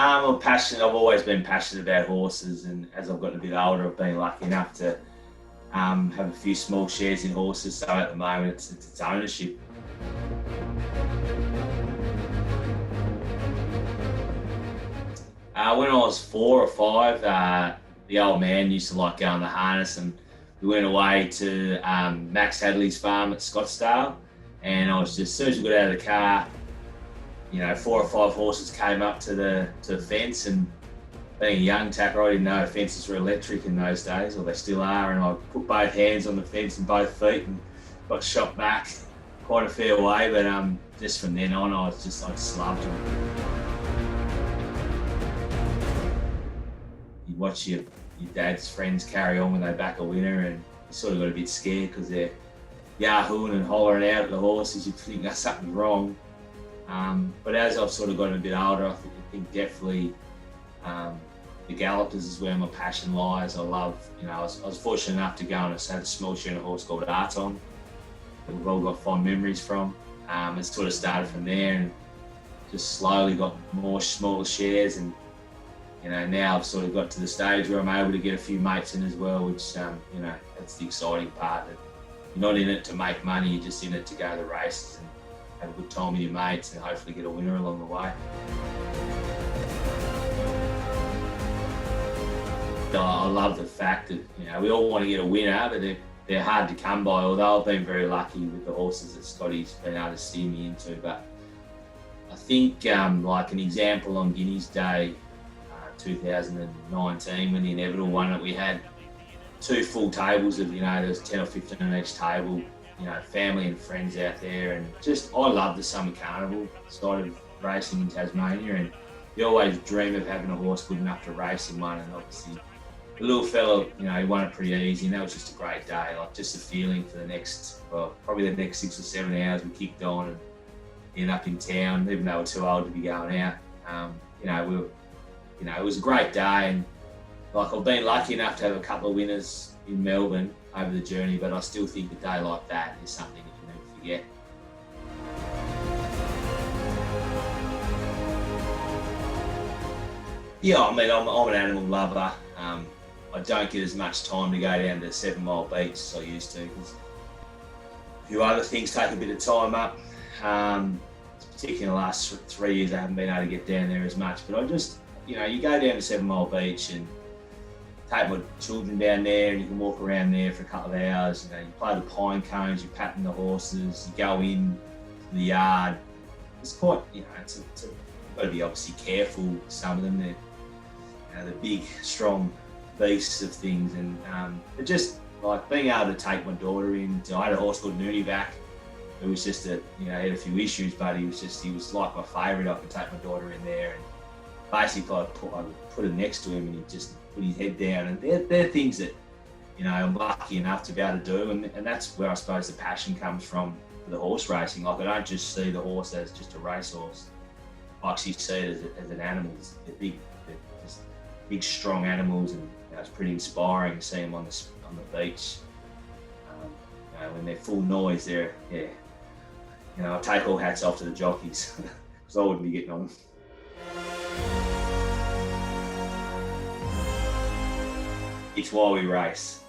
I'm passionate. I've always been passionate about horses, and as I've gotten a bit older, I've been lucky enough to have a few small shares in horses. So at the moment, it's ownership. When I was 4 or 5, the old man used to like going the harness, and we went away to Max Hadley's farm at Scottsdale. And I was just, as soon as we got out of the car, 4 or 5 horses came up to the fence, and being a young tacker, I didn't know fences were electric in those days, or they still are. And I put both hands on the fence and both feet, and got shot back quite a fair way. But just from then on, I just loved them. You watch your dad's friends carry on when they back a winner, and you sort of got a bit scared because they're yahooing and hollering out at the horses. You think that's something's wrong. But as I've sort of gotten a bit older, I think definitely the gallopers is where my passion lies. I love, I was fortunate enough to go and have a small share in a horse called Arton that we've all got fond memories from. It sort of started from there, and just slowly got more smaller shares, and now I've sort of got to the stage where I'm able to get a few mates in as well, which that's the exciting part. That you're not in it to make money, you're just in it to go to the races and have a good time with your mates and hopefully get a winner along the way. I love the fact that we all want to get a winner, but they're hard to come by. Although I've been very lucky with the horses that Scotty's been able to steer me into. But I think like an example on Guinea's Day, 2019, when the Inevitable won it, we had 2 full tables of there was 10 or 15 on each table. Family and friends out there, and I love the summer carnival side of racing in Tasmania, and you always dream of having a horse good enough to race in one, and obviously the little fella, he won it pretty easy, and that was just a great day. Like, just the feeling for the next, probably the next 6 or 7 hours we kicked on and ended up in town, even though we're too old to be going out. It was a great day, and like I've been lucky enough to have a couple of winners in Melbourne over the journey, but I still think a day like that is something that you never forget. Yeah, I'm an animal lover. I don't get as much time to go down to 7 Mile Beach as I used to, because a few other things take a bit of time up. Particularly in the last 3 years, I haven't been able to get down there as much, but I just, you go down to 7 Mile Beach and take my children down there, and you can walk around there for a couple of hours. You play the pine cones, you pattern the horses, you go in to the yard. It's quite, it's got to be obviously careful. Some of them, they're the big, strong beasts of things, and but just like being able to take my daughter in. I had a horse called Noonie back. It was just he had a few issues, but he was like my favourite. I could take my daughter in there, and basically I put her next to him, and he just put his head down, and they're things that I'm lucky enough to be able to do, and that's where I suppose the passion comes from for the horse racing. Like, I don't just see the horse as just a racehorse. I actually see it as an animal. They're just big, strong animals, and it's pretty inspiring to see them on the beach. When they're full noise, I take all hats off to the jockeys because I wouldn't be getting on them. It's why we race.